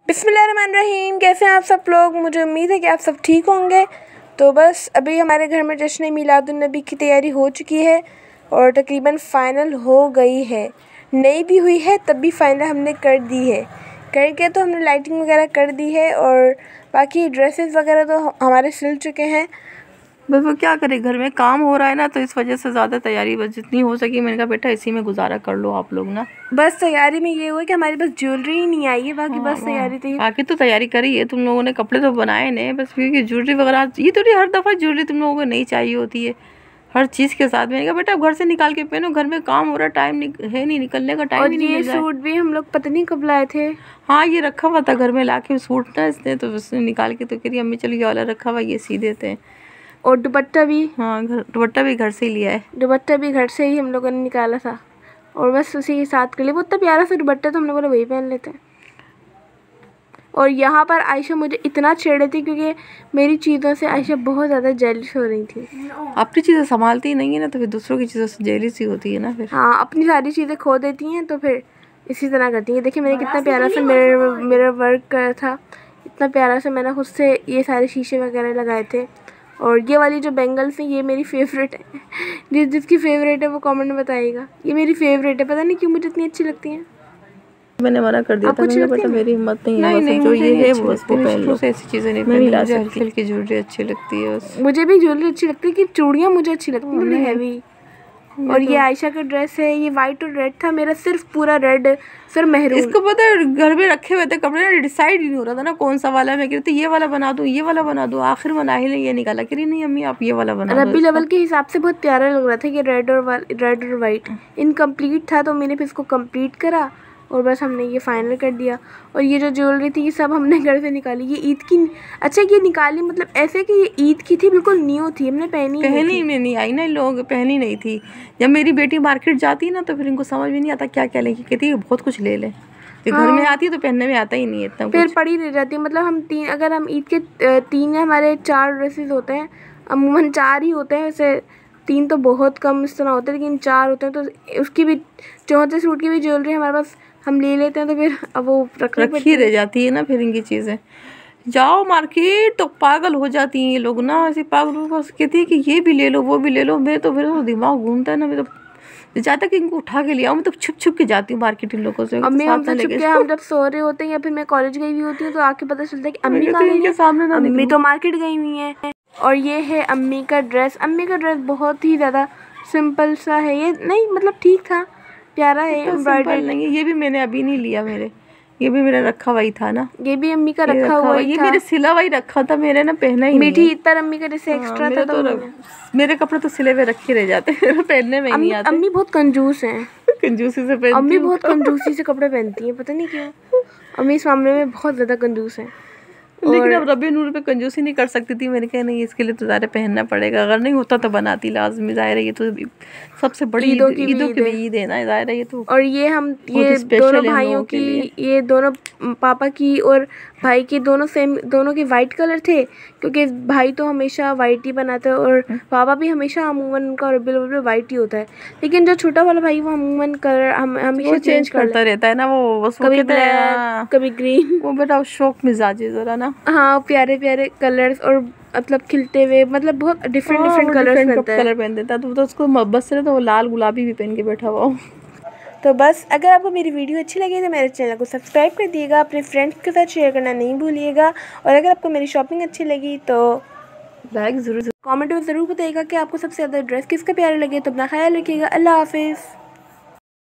बिस्मिल्लाहिर्रहमानिर्रहीम। कैसे हैं आप सब लोग? मुझे उम्मीद है कि आप सब ठीक होंगे। तो बस अभी हमारे घर में जश्न मीलादुन्नबी की तैयारी हो चुकी है और तकरीबन फ़ाइनल हो गई है। नहीं भी हुई है तब भी फ़ाइनल हमने कर दी है। करके तो हमने लाइटिंग वगैरह कर दी है और बाकी ड्रेसेस वगैरह तो हमारे सिल चुके हैं। बस वो क्या करे, घर में काम हो रहा है ना, तो इस वजह से ज़्यादा तैयारी बस जितनी हो सकी मैंने कहा बेटा इसी में गुजारा कर लो आप लोग ना। बस तैयारी में ये हुआ कि हमारी बस ज्वेलरी ही नहीं आई है, बाकी बस तैयारी थी। बाकी तो तैयारी करी है, तुम लोगों ने कपड़े तो बनाए नहीं, बस क्योंकि ज्वेलरी वगैरह ये थोड़ी हर दफ़ा ज्वेलरी तुम लोगों को नहीं चाहिए होती है हर चीज़ के साथ। मैंने कहा बेटा घर से निकाल के पहनो, घर में काम हो रहा, टाइम है नहीं, निकलने का टाइम ही नहीं मिल रहा है। सूट भी हम लोग पता नहीं कब लाए थे। हाँ ये रखा हुआ था घर में ला के सूट ना, इसने तो उसने निकाल के तो कह अम्मी चलो ये वाला रखा हुआ ये सी देते हैं। और दुपट्टा भी, हाँ दुपट्टा भी घर से ही लिया है। दुपट्टा भी घर से ही हम लोगों ने निकाला था और बस उसी के साथ के लिए वो इतना प्यारा सा दुपट्टा तो हम लोगों ने वही पहन लेते हैं। और यहाँ पर आयशा मुझे इतना छेड़ रही थी क्योंकि मेरी चीज़ों से आयशा बहुत ज़्यादा जेलस हो रही थी। अपनी चीज़ें संभालती नहीं है ना, तो फिर दूसरों की चीज़ों से जेलसी होती है ना फिर। हाँ, अपनी सारी चीज़ें खो देती हैं तो फिर इसी तरह करती हैं। देखिए मैंने कितना प्यारा सा मिरर वर्क करा था, इतना प्यारा सा मैंने खुद से ये सारे शीशे वगैरह लगाए थे। और ये वाली जो बैंगल्स हैं ये मेरी फेवरेट है। जिसकी फेवरेट है वो कमेंट में बताइएगा। ये मेरी फेवरेट है, पता नहीं क्यों मुझे इतनी अच्छी लगती हैं। मैंने मना कर दिया था, मैंने बेटा मेरी हिम्मत नहीं है, बस जो ये है वो उसको पहन लो। ऐसी चीज़ें नहीं पहन ला सकती, हल्की ज्वेलरी अच्छी लगती है बस। मुझे भी ज्वेलरी अच्छी लगती है कि चूड़ियाँ मुझे अच्छी लगती हैं थोड़ी हैवी। और ये आयशा का ड्रेस है, ये वाइट और रेड था, मेरा सिर्फ पूरा रेड फिर मेहरून। इसको पता है घर में रखे हुए थे कपड़े ना, डिसाइड ही नहीं हो रहा था ना कौन सा वाला। मैं कहती ये वाला बना दूँ ये वाला बना दूँ, आखिर बना ही नहीं ये निकाला कि नहीं अम्मी आप ये वाला बना दो। रब्बी लेवल के हिसाब से बहुत प्यारा लग रहा था कि रेड और वाइट इनकम्प्लीट था, तो मैंने फिर इसको कंप्लीट करा और बस हमने ये फाइनल कर दिया। और ये जो ज्वेलरी थी ये सब हमने घर से निकाली, ये ईद की। अच्छा ये निकाली मतलब ऐसे कि ये ईद की थी, बिल्कुल न्यू थी, हमने पहनी में नहीं आई ना, लोग पहनी नहीं थी। जब मेरी बेटी मार्केट जाती ना तो फिर इनको समझ में नहीं आता क्या क्या लेगी, कहती है बहुत कुछ ले ले। घर में आती है तो पहनने में आता ही नहीं है इतना, फिर पड़ी रह जाती है। मतलब हम अगर हम ईद के 3 हमारे 4 ड्रेसेस होते हैं, अमूमन 4 ही होते हैं, वैसे 3 तो बहुत कम इस तरह होते हैं, लेकिन 4 होते हैं। तो उसकी भी 34 सूट की भी ज्वेलरी हमारे पास हम ले लेते हैं, तो फिर अब वो रखी रह जाती है ना फिर इनकी चीज़ें। जाओ मार्केट तो पागल हो जाती हैं ये लोग ना, ऐसे पागल बस कहती है कि ये भी ले लो वो भी ले लो। मैं तो फिर दिमाग घूमता है ना, मैं तो जहाँ तक इनको उठा के ले आओ, मैं तो छुप छुप के जाती हूँ मार्केट इन लोगों से। अम्मी हम तो छुप के, हम जब सो रहे होते हैं या फिर मैं कॉलेज गई हुई होती हूँ तो आके पता चलता है कि अम्मी कहाँ गई है, अम्मी तो मार्केट गई हुई है। और ये है अम्मी का ड्रेस। अम्मी का ड्रेस बहुत ही ज़्यादा सिंपल सा है, ये नहीं मतलब ठीक था, प्यारा है, एम्ब्रॉयडरी नहीं है। ये भी मैंने अभी नहीं लिया, ये भी मेरा रखा हुआ ही था ना, ये भी अम्मी का रखा हुआ ही था। ये मेरे सिला हुआ ही रखा था, मेरे ना पहना ही मीठी ईद पर अम्मी का जैसे एक्स्ट्रा था तो मेरे कपड़े तो सिले हुए रखे रह जाते हैं, पहनने में नहीं आते। अम्मी बहुत कंजूस हैं, कंजूसी से पहनती अम्मी बहुत कंजूसी से कपड़े पहनती हैं, पता नहीं क्यों अम्मी इस मामले में बहुत ज़्यादा कंजूस हैं। लेकिन अब रबी नूर पे कंजूसी नहीं कर सकती थी, मैंने कहा नहीं इसके लिए तो ज़्यादा पहनना पड़ेगा, अगर नहीं होता तो बनाती लाजमी। ज़ाहिर है ये तो सबसे बड़ी ईदों की भी ईद है ना, ज़ाहिर है ये तो। और ये हम ये दोनों भाइयों की, ये दोनों पापा की और भाई की दोनों सेम, दोनों के वाइट कलर थे, क्योंकि भाई तो हमेशा वाइट ही बनाता है और पापा भी हमेशा अमूमन उनका रबी अव्वल में वाइट ही होता है। लेकिन जो छोटा वाला भाई वो अमूमन कलर हमेशा चेंज करता रहता है ना, वो कभी ब्लैक कभी ग्रीन। वो बेटा शौक मिजाज है ज़रा ना। हाँ प्यारे प्यारे कलर्स और मतलब खिलते हुए, मतलब बहुत डिफरेंट कलर पहन देता है, तो उसको मोहब्बत से तो वो लाल गुलाबी भी पहन के बैठा हुआ। तो बस अगर आपको मेरी वीडियो अच्छी लगी तो मेरे चैनल को सब्सक्राइब कर दिएगा, अपने फ्रेंड्स के साथ शेयर करना नहीं भूलिएगा। और अगर आपको मेरी शॉपिंग अच्छी लगी तो लाइक ज़रूर कमेंट में ज़रूर बताइएगा कि आपको सबसे ज़्यादा ड्रेस किसका प्यारे लगे। तो अपना ख्याल रखिएगा। अल्लाह हाफिज़।